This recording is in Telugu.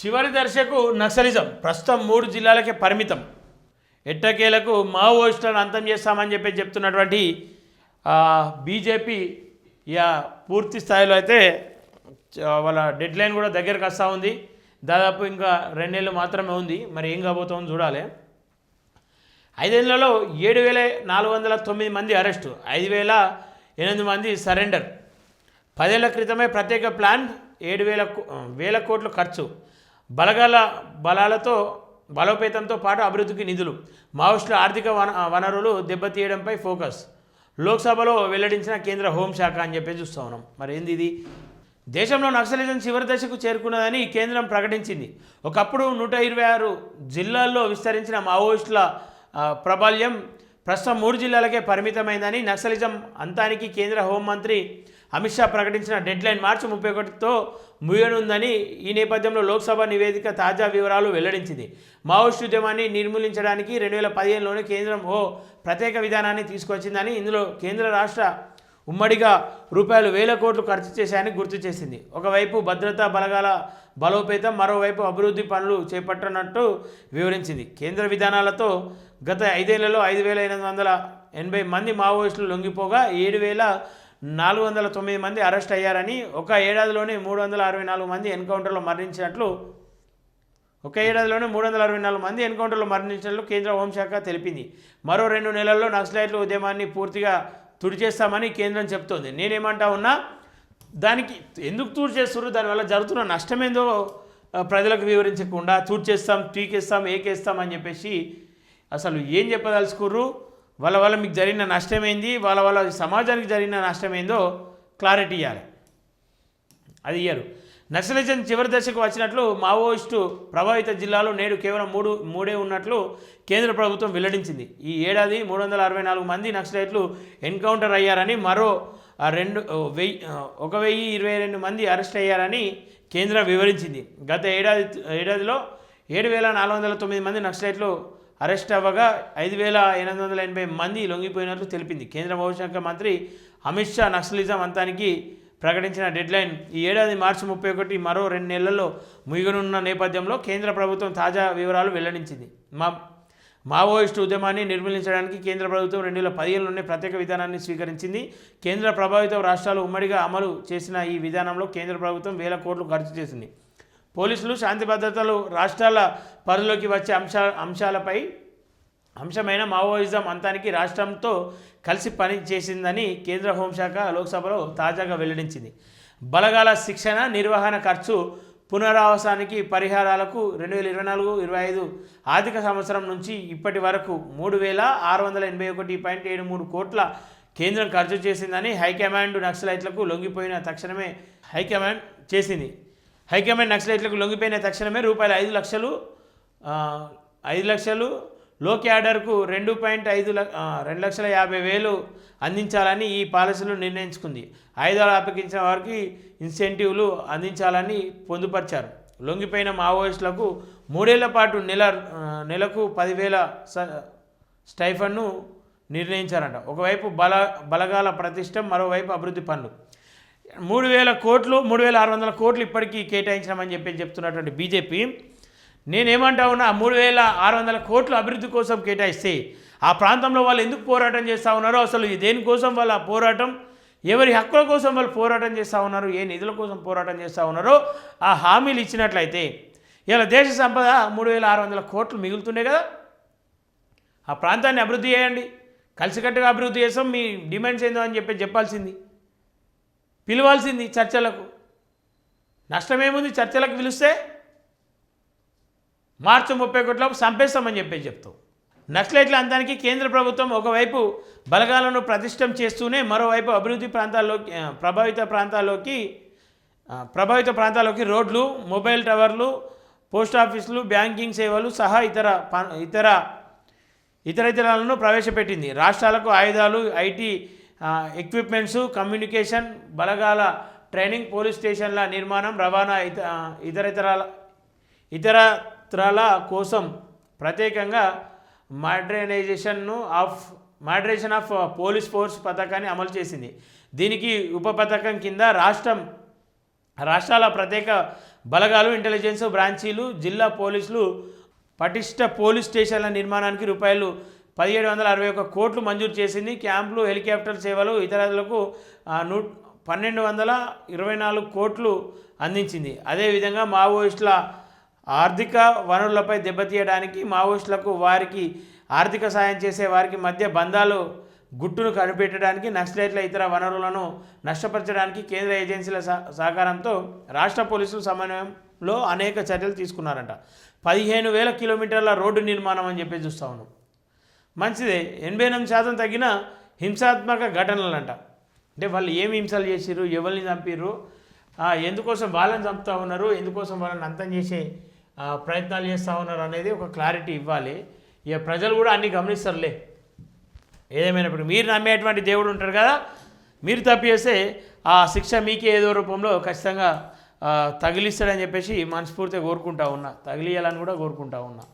చివరి దశకు నక్సలిజం ప్రస్తుతం 3 జిల్లాలకే పరిమితం. ఎట్టకేలకు మావోయిస్టులను అంతం చేస్తామని చెప్తున్నటువంటి బీజేపీ పూర్తి స్థాయిలో అయితే వాళ్ళ డెడ్ లైన్ కూడా దగ్గరకు వస్తూ ఉంది. దాదాపు ఇంకా 2 నెలలు మాత్రమే ఉంది. మరి ఏం కాబోతుందో చూడాలి. 5 ఏళ్లలో 7,409 మంది అరెస్టు, 5,008 మంది సరెండర్. 10 ఏళ్ల క్రితమే ప్రత్యేక ప్లాన్, 7,000 కోట్లు ఖర్చు. బలాలతో బలోపేతంతో పాటు అభివృద్ధికి నిధులు. మావోయిస్టుల ఆర్థిక వనరులు దెబ్బతీయడంపై ఫోకస్. లోక్సభలో వెల్లడించిన కేంద్ర హోంశాఖ అని చెప్పి చూస్తూ ఉన్నాం. మరి ఏంది ఇది? దేశంలో నక్సలిజం చివరి దశకు చేరుకున్నదని కేంద్రం ప్రకటించింది. ఒకప్పుడు 126 జిల్లాల్లో విస్తరించిన మావోయిస్టుల ప్రాబల్యం ప్రస్తుతం 3 జిల్లాలకే పరిమితమైందని నక్సలిజం అంతానికి కేంద్ర హోంమంత్రి అమిత్ షా ప్రకటించిన డెడ్లైన్ మార్చి 31తో ముగియనుందని. ఈ నేపథ్యంలో లోక్సభ నివేదిక తాజా వివరాలు వెల్లడించింది. మావోయిస్టు ఉద్యమాన్ని నిర్మూలించడానికి 2015లోనే కేంద్రం ప్రత్యేక విధానాన్ని తీసుకొచ్చిందని, ఇందులో కేంద్ర రాష్ట్ర ఉమ్మడిగా ₹1,000 కోట్లు ఖర్చు చేశాయని గుర్తు చేసింది. ఒకవైపు భద్రతా బలగాల బలోపేతం, మరోవైపు అభివృద్ధి పనులు చేపట్టనున్నట్టు వివరించింది. కేంద్ర విధానాలతో గత 5 ఏళ్లలో 5,880 మంది మావోయిస్టులు లొంగిపోగా 7,409 మంది అరెస్ట్ అయ్యారని, ఒక ఏడాదిలోనే 364 మంది ఎన్కౌంటర్లో మరణించినట్లు కేంద్ర హోంశాఖ తెలిపింది. మరో 2 నెలల్లో నక్సలైట్ల ఉద్యమాన్ని పూర్తిగా తుడిచేస్తామని కేంద్రం చెప్తోంది. నేనేమంటా ఉన్నా, దానికి ఎందుకు తుడిచేస్తున్నారు, దానివల్ల జరుగుతున్న నష్టమేందో ప్రజలకు వివరించకుండా తుడిచేస్తాం, టీకేస్తాం, ఏకేస్తాం అని చెప్పేసి అసలు ఏం చెప్పదలుచుకుర్రు, వాళ్ళ మీకు జరిగిన నష్టమేంది, వాళ్ళ సమాజానికి జరిగిన నష్టమేందో క్లారిటీ ఇవ్వాలి. అది ఇయ్యరు. నక్సలిజం చివరి దశకు వచ్చినట్లు మావోయిస్టు ప్రభావిత జిల్లాలో నేడు కేవలం మూడే ఉన్నట్లు కేంద్ర ప్రభుత్వం వెల్లడించింది. ఈ ఏడాది 364 మంది నక్సలైట్లు ఎన్కౌంటర్ అయ్యారని, మరో 1,022 మంది అరెస్ట్ అయ్యారని కేంద్రం వివరించింది. గత ఏడాదిలో 7,409 మంది నక్సలైట్లు అరెస్ట్ అవ్వగా 5,880 మంది లొంగిపోయినట్లు తెలిపింది. కేంద్ర హోంశాఖ మంత్రి అమిత్ షా నక్సలిజం అంతానికి ప్రకటించిన డెడ్లైన్ ఈ ఏడాది మార్చి 31, మరో 2 నెలల్లో ముగియనున్న నేపథ్యంలో కేంద్ర ప్రభుత్వం తాజా వివరాలు వెల్లడించింది. మావోయిస్టు ఉద్యమాన్ని నిర్మూలించడానికి కేంద్ర ప్రభుత్వం 2015లోనే ప్రత్యేక విధానాన్ని స్వీకరించింది. కేంద్ర ప్రభావిత రాష్ట్రాలు ఉమ్మడిగా అమలు చేసిన ఈ విధానంలో కేంద్ర ప్రభుత్వం 1,000 కోట్లు ఖర్చు చేసింది. పోలీసులు, శాంతి భద్రతలు, రాష్ట్రాల పరిధిలోకి వచ్చే అంశమైన మావోయిజం అంతానికి రాష్ట్రంతో కలిసి పని చేసిందని కేంద్ర హోంశాఖ లోక్సభలో తాజాగా వెల్లడించింది. బలగాల శిక్షణ, నిర్వహణ ఖర్చు, పునరావాసానికి పరిహారాలకు 2024-25 ఆర్థిక సంవత్సరం నుంచి ఇప్పటి వరకు 3,681.73 కోట్ల కేంద్రం ఖర్చు చేసిందని హైకమాండ్ నక్సలైట్లకు లొంగిపోయిన తక్షణమే నక్సలైట్లకు లొంగిపోయిన తక్షణమే ₹5 లక్షలు లో క్యాడర్కు 2,50,000 అందించాలని ఈ పాలసీలు నిర్ణయించుకుంది. ఆయుధాలు అప్పగించిన వారికి ఇన్సెంటివ్లు అందించాలని పొందుపరిచారు. లొంగిపోయిన మావోయిస్టులకు 3 ఏళ్ల పాటు నెలకు 10,000 స్టైఫండ్ను నిర్ణయించారంట. ఒకవైపు బలగాల ప్రతిష్టం, మరోవైపు అభివృద్ధి పనులు. 3,600 కోట్లు ఇప్పటికీ కేటాయించామని చెప్తున్నటువంటి బీజేపీ, నేనేమంటా ఉన్నా, 3,600 కోట్లు అభివృద్ధి కోసం కేటాయిస్తే ఆ ప్రాంతంలో వాళ్ళు ఎందుకు పోరాటం చేస్తూ ఉన్నారో, అసలు దేనికోసం వాళ్ళ పోరాటం, ఎవరి హక్కుల కోసం వాళ్ళు పోరాటం చేస్తూ ఉన్నారు, ఏ నిధుల కోసం పోరాటం చేస్తూ ఉన్నారో ఆ హామీలు ఇచ్చినట్లయితే ఇలా దేశ సంపద 3,600 కోట్లు మిగులుతుండే కదా. ఆ ప్రాంతాన్ని అభివృద్ధి చేయండి, కలిసికట్టుగా అభివృద్ధి చేస్తాం, మీ డిమాండ్స్ ఏందో అని చెప్పాల్సింది, పిలవాల్సింది చర్చలకు. నష్టమేముంది చర్చలకు పిలిస్తే? మార్చి 31 చంపేస్తామని చెప్తాం. నక్సలైట్ల అంతానికి కేంద్ర ప్రభుత్వం ఒకవైపు బలగాలను ప్రతిష్టం చేస్తూనే మరోవైపు అభివృద్ధి ప్రభావిత ప్రాంతాల్లోకి రోడ్లు, మొబైల్ టవర్లు, పోస్టాఫీసులు, బ్యాంకింగ్ సేవలు సహా ఇతరాలను ప్రవేశపెట్టింది. రాష్ట్రాలకు ఆయుధాలు, ఐటీ ఎక్విప్మెంట్స్, కమ్యూనికేషన్ బలగాల ట్రైనింగ్, పోలీస్ స్టేషన్ల నిర్మాణం, రవాణా, ఇతరత్రాల కోసం ప్రత్యేకంగా మోడరేషన్ ఆఫ్ పోలీస్ ఫోర్స్ పథకాన్ని అమలు చేసింది. దీనికి ఉప పథకం కింద రాష్ట్రాల ప్రత్యేక బలగాలు, ఇంటెలిజెన్స్ బ్రాంచీలు, జిల్లా పోలీసులు పటిష్ట పోలీస్ స్టేషన్ల నిర్మాణానికి రూపాయలు 1761 కోట్లు మంజూరు చేసింది. క్యాంపులు, హెలికాప్టర్ సేవలు, ఇతరులకు 1224 కోట్లు అందించింది. అదేవిధంగా మావోయిస్టుల ఆర్థిక వనరులపై దెబ్బతీయడానికి, మావోయిస్టులకు వారికి ఆర్థిక సాయం చేసే వారికి మధ్య బంధాలు గుట్టును కనిపెట్టడానికి, నక్సలైట్ల ఇతర వనరులను నష్టపరచడానికి కేంద్ర ఏజెన్సీల సహకారంతో రాష్ట్ర పోలీసులు సమన్వయంలో అనేక చర్యలు తీసుకున్నారంట. 15,000 కిలోమీటర్ల రోడ్డు నిర్మాణం అని చెప్పి చూస్తూ ఉన్నాం. మంచిదే. 88% తగ్గిన హింసాత్మక ఘటనలంట. అంటే వాళ్ళు ఏమి హింసలు చేసిర్రు, ఎవరిని చంపిర్రు, ఎందుకోసం వాళ్ళని చంపుతూ ఉన్నారు, ఎందుకోసం వాళ్ళని అంతం చేసే ప్రయత్నాలు చేస్తూ ఉన్నారు అనేది ఒక క్లారిటీ ఇవ్వాలి. ఇక ప్రజలు కూడా అన్నీ గమనిస్తారులే. ఏదేమైనప్పుడు మీరు నమ్మేటువంటి దేవుడు ఉంటాడు కదా, మీరు తప్పు చేస్తే ఆ శిక్ష మీకే ఏదో రూపంలో ఖచ్చితంగా తగిలిస్తాడని చెప్పేసి మనస్ఫూర్తిగా కోరుకుంటా ఉన్నా, తగిలియాలని కూడా కోరుకుంటా ఉన్నా.